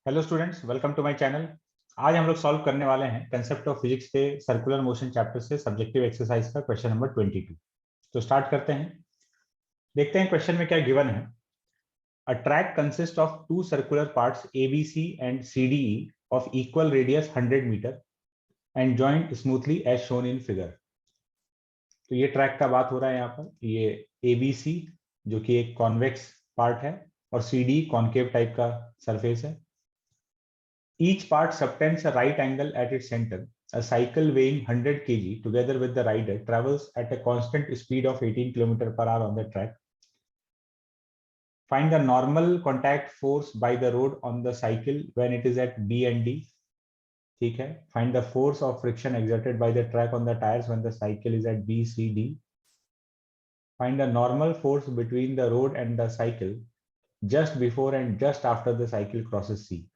Hello students, welcome to my channel. आज हम लोग सॉल्व करने वाले हैं कंसेप्ट ऑफ फिजिक्स के सर्कुलर मोशन चैप्टर से सब्जेक्टिव एक्सरसाइज का क्वेश्चन नंबर 22। तो स्टार्ट करते हैं। देखते हैं क्वेश्चन में क्या गिवन है। A track consist of two circular parts ABC and CDE of equal radius 100 metre and joint smoothly as shown in figure. तो ये ट्रैक का बात हो रहा है यहाँ पर। ये ABC जो कि एक कॉन्वेक्स पार्ट है और CDE कॉन्केव टाइप का सरफेस है। Each part subtends a right angle at its center. A cycle weighing 100 kg together with the rider travels at a constant speed of 18 km/h on the track. Find the normal contact force by the road on the cycle when it is at B and D. ठीक है. Find the force of friction exerted by the track on the tires when the cycle is at B, C, D. Find the normal force between the road and the cycle just before and just after the cycle crosses C.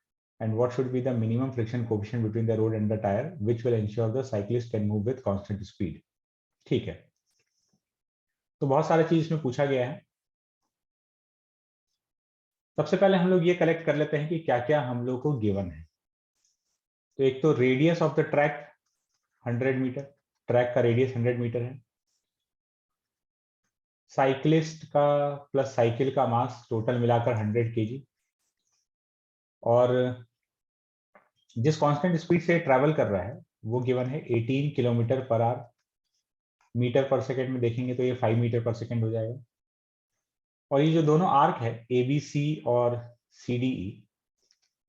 And what should be the minimum friction coefficient between the road and the tire, which will ensure the cyclist can move with constant speed. ठीक है. तो बहुत सारी चीज इसमें पूछा गया है. सबसे पहले हम लोग ये कलेक्ट कर लेते हैं कि क्या क्या हम लोग को गिवन है. तो एक तो radius of the track 100 metre. Track का रेडियस 100 मीटर है. साइक्लिस्ट का प्लस साइकिल का मास टोटल मिलाकर 100 kg. और जिस कांस्टेंट स्पीड से ट्रैवल कर रहा है वो गिवन है 18 km/h. मीटर पर सेकेंड में देखेंगे तो ये 5 मीटर पर सेकेंड हो जाएगा. और ये जो दोनों आर्क है ABC और CDE,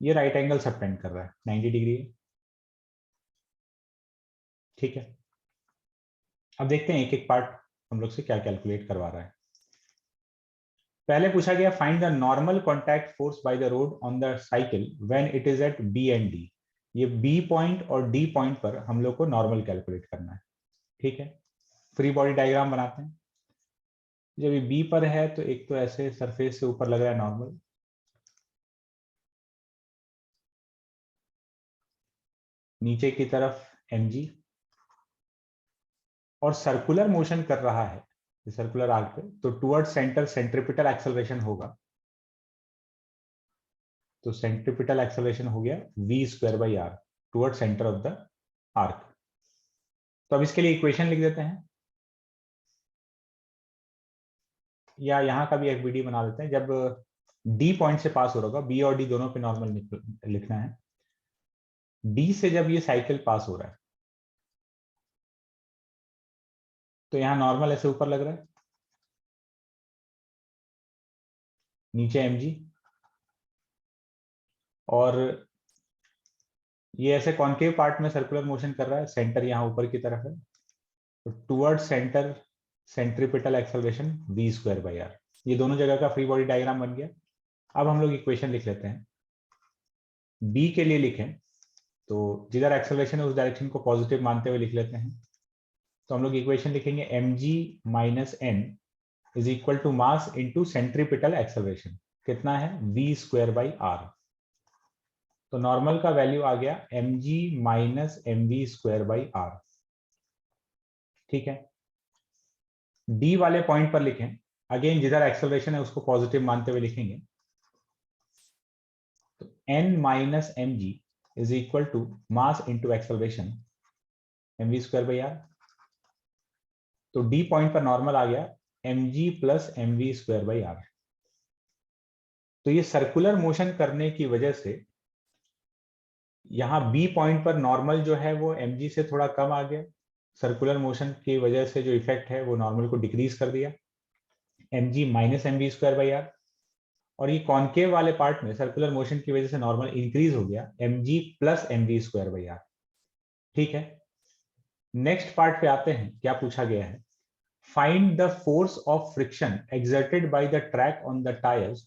ये राइट एंगल सबटेंड कर रहा है 90 डिग्री है. ठीक है. अब देखते हैं एक एक पार्ट हम लोग से क्या कैलकुलेट करवा रहा है. पहले पूछा गया find the normal contact force by the road on the cycle when it is at B and D. ये B पॉइंट और D पॉइंट पर हम लोग को नॉर्मल कैलकुलेट करना है. ठीक है. फ्री बॉडी डायग्राम बनाते हैं. जब ये B पर है तो एक तो ऐसे सरफेस से ऊपर लग रहा है नॉर्मल. नीचे की तरफ mg और सर्कुलर मोशन कर रहा है सर्कुलर आर्क पे, तो टुवर्ड सेंटर सेंट्रिपिटल एक्सेलरेशन होगा. तो सेंट्रिपिटल एक्सेलरेशन हो गया v²/r toward centre of the arc. तो अब इसके लिए इक्वेशन लिख देते हैं, या यहाँ का भी एक वीडियो बना देते हैं. जब D पॉइंट से पास हो रहा होगा, B और D दोनों पे नॉर्मल लिखना है. D से जब ये साइकिल पास हो रहा है तो यहाँ नॉर्मल ऐसे ऊपर लग रहा है, नीचे mg, और ये ऐसे कॉन्केव पार्ट में सर्कुलर मोशन कर रहा है. सेंटर यहाँ ऊपर की तरफ है. तो toward centre centripetal acceleration v²/r. ये दोनों जगह का फ्री बॉडी डायग्राम बन गया. अब हम लोग इक्वेशन लिख लेते हैं. B के लिए लिखें तो जिधर एक्सेलरेशन है उस डायरेक्शन को पॉजिटिव मानते हुए लिख लेते हैं. तो हम लोग इक्वेशन लिखेंगे mg - n is equal to mass into centripetal acceleration. कितना है v²/r. तो नॉर्मल का वैल्यू आ गया mg - mv²/r. ठीक है. D वाले पॉइंट पर लिखें. अगेन जिधर एक्सेलरेशन है उसको पॉजिटिव मानते हुए लिखेंगे. तो n - mg is equal to mass into acceleration mv²/r. तो D पॉइंट पर नॉर्मल आ गया mg + mv²/r. तो ये सर्कुलर मोशन करने की वजह से यहाँ B पॉइंट पर नॉर्मल जो है वो mg से थोड़ा कम आ गया. सर्कुलर मोशन की वजह से जो इफेक्ट है वो नॉर्मल को डिक्रीज कर दिया, mg - mv²/r. और ये कॉन्केव वाले पार्ट में सर्कुलर मोशन की वजह से नॉर्मल इंक्रीज हो गया mg + mv²/r. ठीक है. नेक्स्ट पार्ट पे आते हैं. क्या पूछा गया है? Find the force of friction exerted by the track on the tires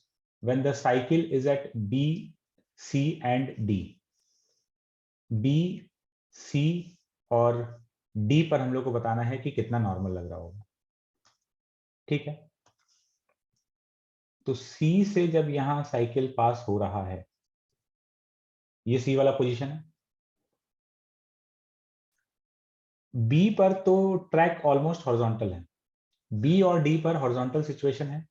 when the cycle is at B, C and D. B, C और D पर हम लोग को बताना है कि कितना नॉर्मल लग रहा होगा. ठीक है. तो C से जब यहां साइकिल पास हो रहा है, ये C वाला पोजीशन है. B पर तो ट्रैक ऑलमोस्ट हॉरिजॉन्टल है. B और D पर हॉरिजॉन्टल सिचुएशन है.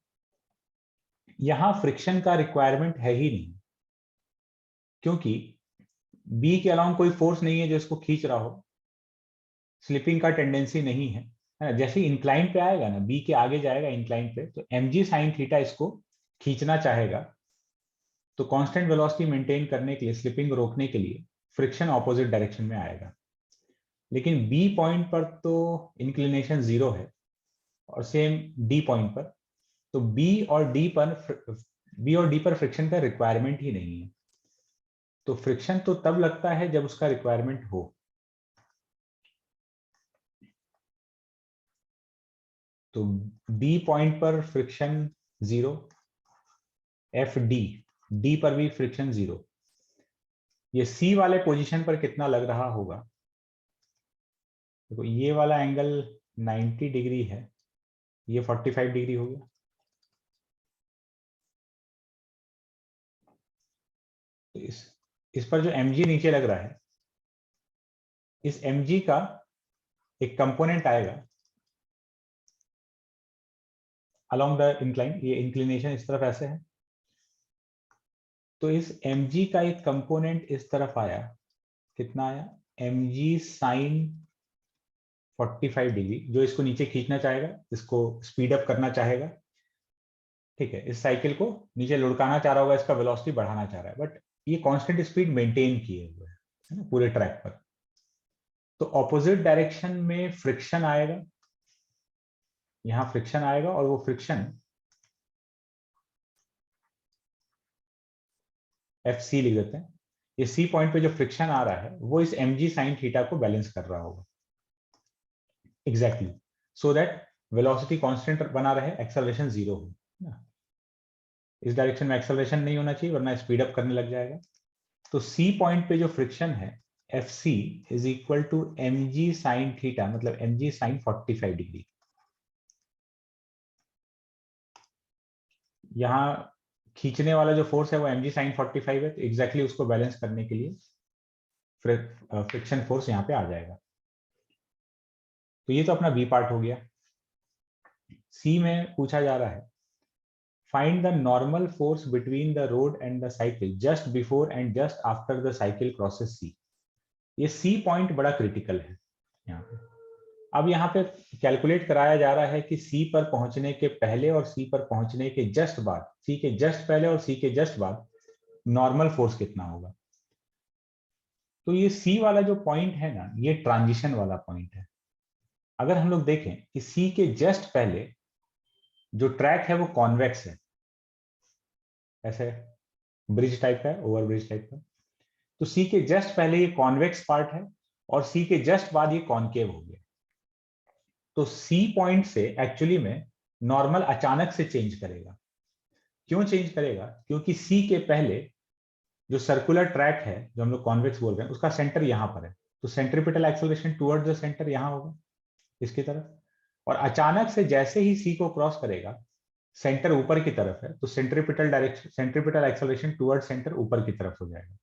यहां फ्रिक्शन का रिक्वायरमेंट है ही नहीं. क्योंकि बी के अलावा कोई फोर्स नहीं है जो इसको खींच रहा हो, स्लिपिंग का टेंडेंसी नहीं है ना। जैसे इंक्लाइन पे आएगा ना, बी के आगे जाएगा इंक्लाइन पे, तो mg sin थीटा इसको खींचना चाहेगा। तो कांस्टेंट वेलोसिटी मेंटेन करने के लिए, स्लिपिंग रोकने के लिए फ्रिक्शन ऑपोजिट डायरेक्शन में आएगा। लेकिन बी पॉइंट पर तो इंक्लिनेशन 0 है, और सेम डी पॉइंट पर। तो बी और डी पर फ्रिक्शन का रिक्वायरमेंट ही नहीं है। तो फ्रिक्शन तो तब लगता है जब उसका रिक्वायरमेंट हो। तो बी पॉइंट पर फ्रिक्शन 0, एफ डी पर भी फ्रिक्शन 0। ये सी वाले पोजीशन पर कितना लग रहा होगा? देखो ये वाला एंगल 90 डिग्री है, ये 45 डिग्री हो गया। तो इस पर जो mg नीचे लग रहा है, इस mg का एक कंपोनेंट आएगा अलोंग द इंक्लाइन। ये इंक्लिनेशन इस तरफ ऐसे है, तो इस mg का एक कंपोनेंट इस तरफ आया। कितना आया? mg sin 45 डिग्री, जो इसको नीचे खींचना चाहेगा, इसको स्पीड अप करना चाहेगा। ठीक है, इस साइकिल को नीचे लुढ़काना चाह रहा होगा, इसका वेलोसिटी बढ़ाना चाह रहा है, बट ये कांस्टेंट स्पीड मेंटेन किए हुए है ना पूरे ट्रैक पर। तो ऑपोजिट डायरेक्शन में फ्रिक्शन आएगा, यहां फ्रिक्शन आएगा, और वो फ्रिक्शन एफ सी लिख देते हैं। ये सी पॉइंट पे जो फ्रिक्शन आ रहा है वो इस mg sin थीटा को बैलेंस कर रहा होगा exactly, so that velocity constant बना रहे, एक्सेलरेशन 0 हो ना। इस डायरेक्शन में एक्सेलरेशन नहीं होना चाहिए, वरना स्पीड अप करने लग जाएगा। तो सी पॉइंट पे जो फ्रिक्शन है F C is equal to mg sin theta, मतलब mg sin 45 डिग्री। यहाँ खींचने वाला जो फोर्स है वो mg sin 45 है, तो एग्जैक्टली उसको बैलेंस करने के लिए फ्रिक्शन फोर्स यहाँ पे आ जाएगा। तो ये तो अपना बी पार्ट हो गया। सी में पूछा जा रहा है, find the normal force between the road and the cycle just before and just after the cycle crosses C. ये सी पॉइंट बड़ा क्रिटिकल है यहाँ पे। अब यहाँ पे कैलकुलेट कराया जा रहा है कि सी पर पहुंचने के पहले और सी पर पहुंचने के जस्ट बाद, सी के जस्ट पहले और सी के जस्ट बाद नॉर्मल फोर्स कितना होगा। तो ये सी वाला जो पॉइंट है ना, ये ट्रांजिशन वाला पॉइंट है। अगर हम लोग देखें कि सी के जस्ट पहले जो ट्रैक है वो कॉन्वेक्स है, ऐसे ब्रिज टाइप का है, ओवर ब्रिज टाइप का। तो सी के जस्ट पहले ये कॉन्वेक्स पार्ट है, और सी के जस्ट बाद ये कॉनकेव हो गया। तो सी पॉइंट से एक्चुअली में नॉर्मल अचानक से चेंज करेगा। क्यों चेंज करेगा? क्योंकि सी के पहले जो सर्कुलर ट्रैक है, जो हम लोग कॉन्वेक्स बोल रहे हैं, उसका सेंटर यहां पर है। तो centripetal acceleration towards the centre यहां होगा, इसकी तरफ। और अचानक से जैसे ही सी को क्रॉस करेगा, सेंटर ऊपर की तरफ है, तो centripetal direction, centripetal acceleration toward centre ऊपर की तरफ हो जाएगा।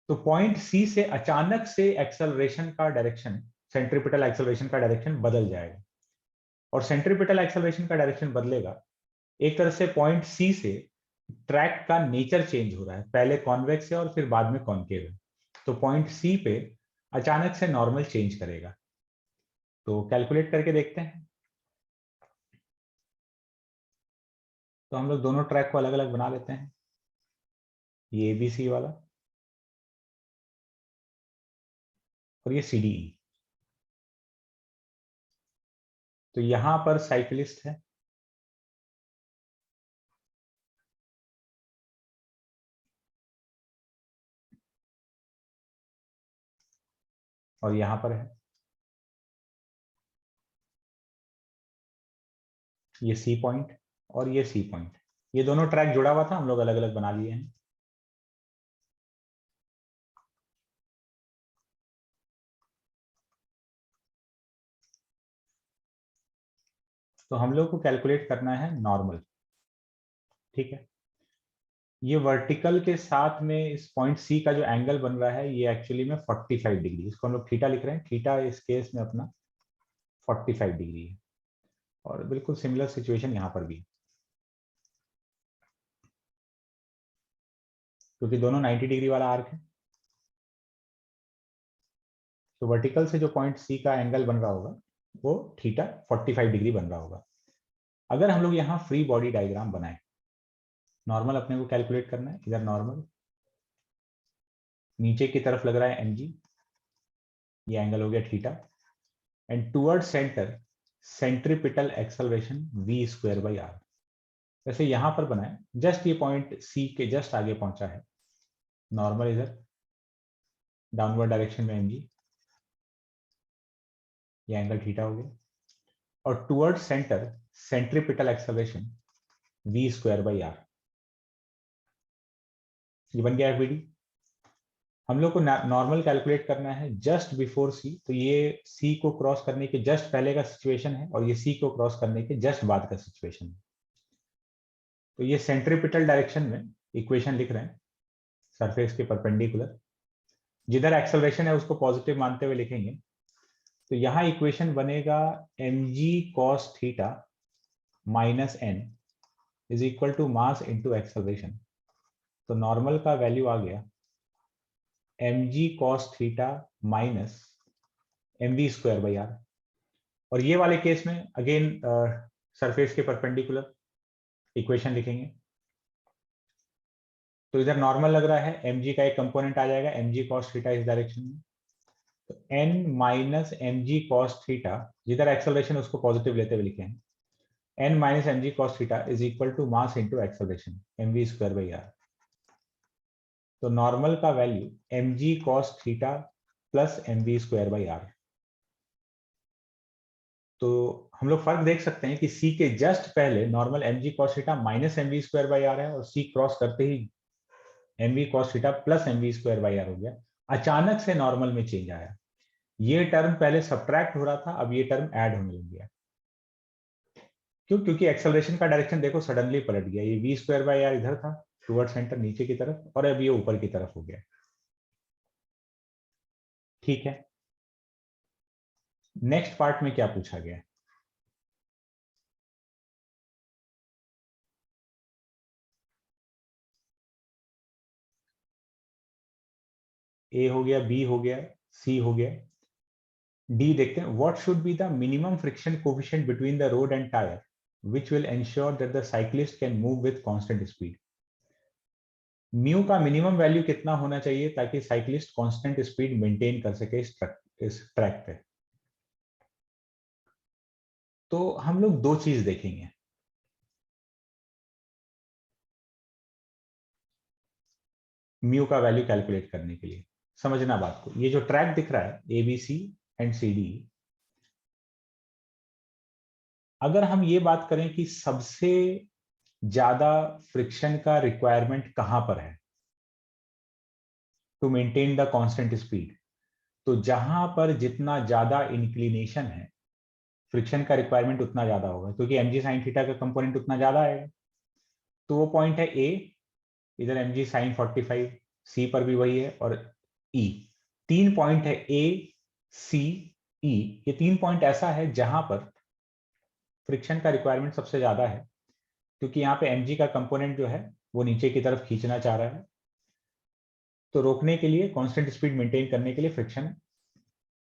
तो पॉइंट सी से अचानक से एक्सेलरेशन का डायरेक्शन, सेंट्रीपिटल एक्सेलरेशन का डायरेक्शन बदल जाएगा। और सेंट्रीपिटल एक्सेलरेशन का डायरेक्शन बदलेगा, एक तरह से पॉइंट सी से ट्रैक का नेचर चेंज हो रहा है, पहले कॉन्वेक्स है और फिर बाद में कॉनकेव है। तो पॉइंट सी पे अचानक से नॉर्मल चेंज करेगा। तो कैलकुलेट करके देखते हैं। तो हम लोग दोनों ट्रैक को अलग अलग बना लेते हैं, ये एबीसी वाला और ये सीडीई। तो यहां पर साइकिलिस्ट है, और यहां पर है ये सी पॉइंट और ये सी पॉइंट। ये दोनों ट्रैक जुड़ा हुआ था, हम लोग अलग अलग बना लिए हैं। तो हम लोग को कैलकुलेट करना है नॉर्मल। ठीक है, ये वर्टिकल के साथ में इस पॉइंट सी का जो एंगल बन रहा है, ये एक्चुअली में 45 डिग्री, इसको हम लोग थीटा लिख रहे हैं। थीटा इस केस में अपना 45 डिग्री है। और बिल्कुल सिमिलर सिचुएशन यहाँ पर भी। क्योंकि दोनों 90 डिग्री वाला आर्क है। तो वर्टिकल से जो पॉइंट सी का एंगल बन रहा होगा वो थीटा 45 डिग्री बन रहा होगा। अगर हम लोग यहाँ फ्री बॉडी डायग्राम बनाए, नॉर्मल अपने को कैलकुलेट करना है, इधर नॉर्मल नीचे की तरफ लग रहा है mg, ये एंगल हो गया theta, and toward centre centripetal acceleration v square by R. वैसे यहां पर बनाए, जस्ट ये पॉइंट सी के जस्ट आगे पहुंचा है, नॉर्मल इधर डाउनवर्ड डायरेक्शन में mg, ये एंगल थीटा हो गया, और toward centre centripetal acceleration v square by R, ये बन गया fbd। हम लोग को नॉर्मल कैलकुलेट करना है जस्ट बिफोर सी, तो ये सी को क्रॉस करने के जस्ट पहले का सिचुएशन है और ये सी को क्रॉस करने के जस्ट बाद का सिचुएशन है। तो ये सेंट्रीपिटल डायरेक्शन में इक्वेशन लिख रहे हैं, सरफेस के परपेंडिकुलर, जिधर एक्सेलरेशन है उसको पॉजिटिव मानते हुए लिखेंगे। तो यहाँ इक्वेशन बनेगा mg cos theta minus n is equal to mass into acceleration. तो नॉर्मल का वैल्यू आ गया mg cos theta minus mv square by R, और ये वाले केस में अगेन सरफेस के परपेंडिकुलर इक्वेशन लिखेंगे। तो इधर नॉर्मल लग रहा है, mg का एक कंपोनेंट आ जाएगा mg cos थीटा इस डायरेक्शन में, तो n minus mg cos theta, जिधर एक्सेलरेशन उसको पॉजिटिव लेते हुए लिखे हैं, n minus mg cos theta is equal to mass into acceleration mv square by R. तो नॉर्मल का value mg cos theta plus mv square by R. तो हम लोग फर्क देख सकते हैं कि सी के जस्ट पहले normal mg cos theta minus mv square by R है, और सी क्रॉस करते ही mv cos theta plus mv square by R हो गया। अचानक से नॉर्मल में चेंज आया, ये टर्म पहले सब्ट्रैक्ट हो रहा था, अब ये टर्म ऐड होने लग गया। क्यों? क्योंकि एक्सेलरेशन का डायरेक्शन देखो सडनली पलट गया, ये वी स्क्वायर बाई आर इधर था टुवर्ड सेंटर नीचे की तरफ, और अब ये ऊपर की तरफ हो गया। ठीक है, नेक्स्ट पार्ट में क्या पूछा गया? ए हो गया, बी हो गया, सी हो गया, डी देखते हैं। What should be the minimum friction coefficient between the road and tyre which will ensure that the cyclist can move with constant speed। Mu का मिनिमम वैल्यू कितना होना चाहिए ताकि साइक्लिस्ट कांस्टेंट स्पीड मेंटेन कर सके इस ट्रैक पे? तो हम लोग दो चीज देखेंगे। म्यू का वैल्यू कैलकुलेट करने के लिए समझना बात को, ये जो ट्रैक दिख रहा है एबीसी एंड सी डी, अगर हम ये बात करें कि सबसे ज्यादा फ्रिक्शन का रिक्वायरमेंट कहां पर है to maintain the constant speed, तो जहां पर जितना ज्यादा इंक्लिनेशन है फ्रिक्शन का रिक्वायरमेंट उतना ज्यादा होगा, क्योंकि mg sin थीटा का कंपोनेंट उतना ज्यादा आएगा। तो वो पॉइंट है ए, इधर mg sin 45, सी पर भी वही है, और ई। तीन पॉइंट है ए, सी, ई, ये तीन पॉइंट ऐसा है जहां पर फ्रिक्शन का रिक्वायरमेंट सबसे ज्यादा है, क्योंकि यहाँ पे mg का कंपोनेंट जो है वो नीचे की तरफ खींचना चाह रहा है। तो रोकने के लिए, कांस्टेंट स्पीड मेंटेन करने के लिए फ्रिक्शन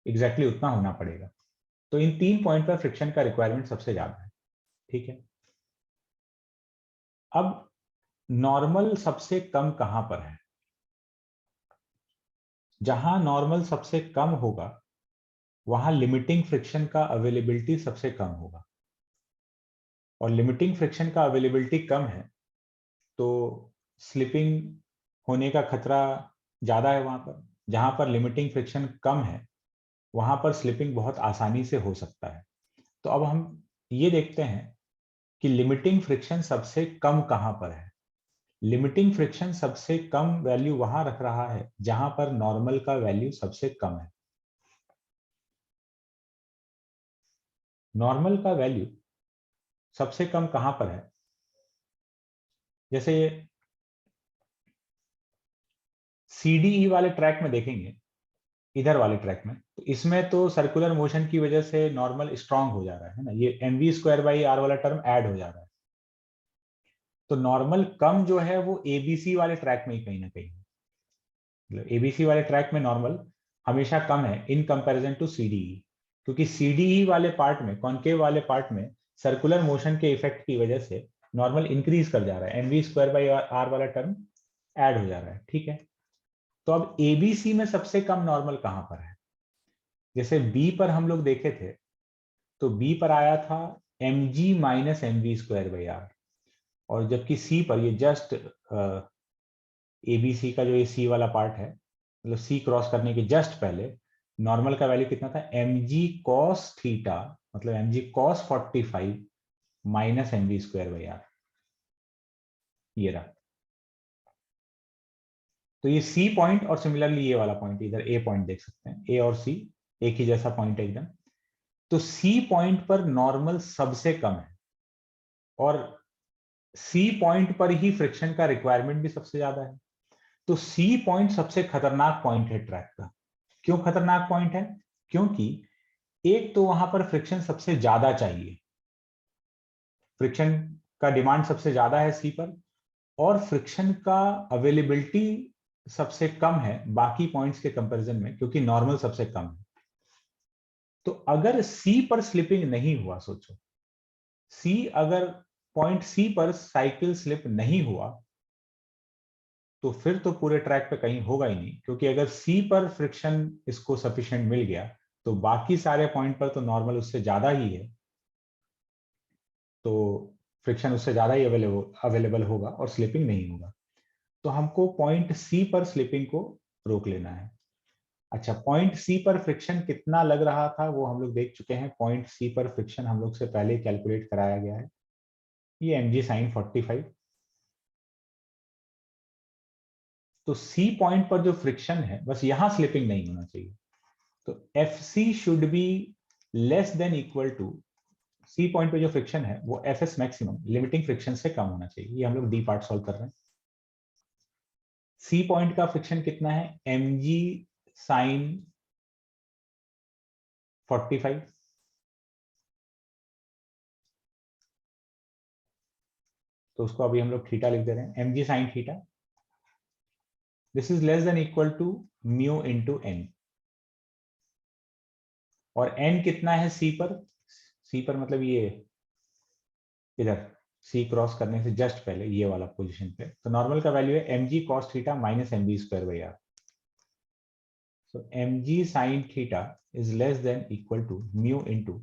एग्जैक्टली उतना होना पड़ेगा। तो इन तीन पॉइंट पर फ्रिक्शन का रिक्वायरमेंट सबसे ज्यादा है। ठीक है, अब नॉर्मल सबसे कम कहां पर है? जहां नॉर्मल सबसे कम होगा वहां लिमिटिंग फ्रिक्शन का अवेलेबिलिटी सबसे कम होगा, और लिमिटिंग फ्रिक्शन का अवेलेबिलिटी कम है तो स्लिपिंग होने का खतरा ज्यादा है वहां पर। जहां पर लिमिटिंग फ्रिक्शन कम है वहां पर स्लिपिंग बहुत आसानी से हो सकता है। तो अब हम ये देखते हैं कि लिमिटिंग फ्रिक्शन सबसे कम कहां पर है। लिमिटिंग फ्रिक्शन सबसे कम वैल्यू वहां रख रहा है जहां पर नॉर्मल का वैल्यू सबसे कम है। नॉर्मल का वैल्यू सबसे कम कहां पर है? जैसे सीडीई वाले ट्रैक में देखेंगे, इधर वाले ट्रैक में, तो इसमें तो सर्कुलर मोशन की वजह से नॉर्मल स्ट्रांग हो जा रहा है ना, ये mv स्क्वायर बाई आर वाला टर्म ऐड हो जा रहा है। तो नॉर्मल कम जो है वो एबीसी वाले ट्रैक में ही कहीं ना कहीं, मतलब एबीसी वाले ट्रैक में नॉर्मल हमेशा कम है इन कंपैरिजन टू सीडीई, क्योंकि सीडीई वाले पार्ट में, कॉन्केव वाले पार्ट में सर्कुलर मोशन के इफेक्ट की वजह से नॉर्मल इंक्रीज कर जा रहा है, एमवी स्क्वायर बाई आर वाला टर्म ऐड हो जा रहा है, ठीक है। तो अब एबीसी में सबसे कम नॉर्मल कहां पर है? जैसे बी पर हम लोग देखे थे, तो बी पर आया था mg minus MV square by R, और जबकि सी पर, ये जस्ट एबीसी का जो ये सी वाला पार्ट है, मतलब सी क्रॉस करने के जस्ट पहले नॉर्मल का वैल्यू कितना था, mg cos थीटा, मतलब mg cos 45 minus MV square by R, ये रहा। तो ये सी पॉइंट और सिमिलरली ये वाला पॉइंट, इधर ए पॉइंट देख सकते हैं, ए और सी एक ही जैसा पॉइंट है एकदम। तो सी पॉइंट पर नॉर्मल सबसे कम है, और सी पॉइंट पर ही फ्रिक्शन का रिक्वायरमेंट भी सबसे ज्यादा है। तो सी पॉइंट सबसे खतरनाक पॉइंट है ट्रैक का। क्यों खतरनाक पॉइंट है? क्योंकि एक तो वहां पर फ्रिक्शन सबसे ज्यादा चाहिए, फ्रिक्शन का डिमांड सबसे ज्यादा है सी पर, और फ्रिक्शन का अवेलेबिलिटी सबसे कम है बाकी पॉइंट्स के कंपैरिजन में, क्योंकि नॉर्मल सबसे कम है। तो अगर सी पर स्लिपिंग नहीं हुआ, सोचो सी, अगर पॉइंट सी पर साइकिल स्लिप नहीं हुआ, तो फिर तो पूरे ट्रैक पे कहीं होगा ही नहीं, क्योंकि अगर सी पर फ्रिक्शन इसको सफिशिएंट मिल गया तो बाकी सारे पॉइंट पर तो नॉर्मल उससे ज्यादा ही है, तो फ्रिक्शन उससे ज्यादा ही अवेलेबल होगा और स्लिपिंग नहीं होगा। तो हमको पॉइंट सी पर स्लिपिंग को रोक लेना है। अच्छा, पॉइंट सी पर फ्रिक्शन कितना लग रहा था वो हम लोग देख चुके हैं। पॉइंट सी पर फ्रिक्शन हम लोग से पहले कैलकुलेट कराया गया है, ये mg sin 45। तो सी पॉइंट पर जो फ्रिक्शन है, बस यहां स्लिपिंग नहीं होना चाहिए, तो F C should be less than equal to, C point पे जो फ्रिक्शन है वो F S maximum limiting friction से कम होना चाहिए। ये हम लोग डी पार्ट सॉल्व कर रहे हैं। सी पॉइंट का फ्रिक्शन कितना है, mg sin 45, तो उसको अभी हम लोग थीटा लिख दे रहे हैं, mg sin theta, this is less than equal to mu into N. और एन कितना है सी पर, सी पर मतलब ये इधर सी क्रॉस करने से जस्ट पहले ये वाला पोजीशन पे, तो नॉर्मल का वैल्यू है mg cos theta minus mv square by R. So mg sin theta is less than equal to mu into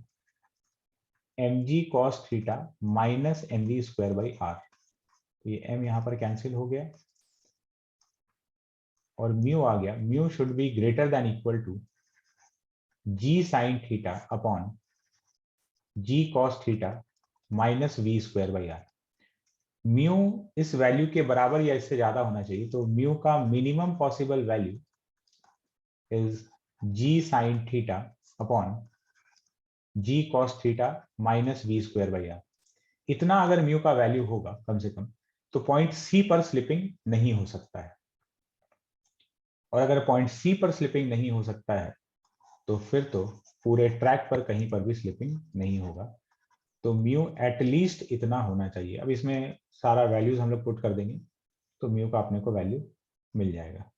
mg cos theta minus mv square by r। तो ये m यहां पर cancel हो गया और mu आ गया। Mu should be greater than equal to g sin theta upon g cos theta minus v square by R. Mu इस वैल्यू के बराबर या इससे ज्यादा होना चाहिए, तो म्यू का minimum possible value is g sin theta upon g cos theta minus v square by R. इतना अगर म्यू का वैल्यू होगा कम से कम, तो पॉइंट सी पर स्लिपिंग नहीं हो सकता है। और अगर पॉइंट सी पर स्लिपिंग नहीं हो सकता है, तो फिर तो पूरे ट्रैक पर कहीं पर भी स्लिपिंग नहीं होगा। तो म्यू एटलीस्ट इतना होना चाहिए। अब इसमें सारा वैल्यूज हम लोग पुट कर देंगे, तो म्यू का अपने को वैल्यू मिल जाएगा।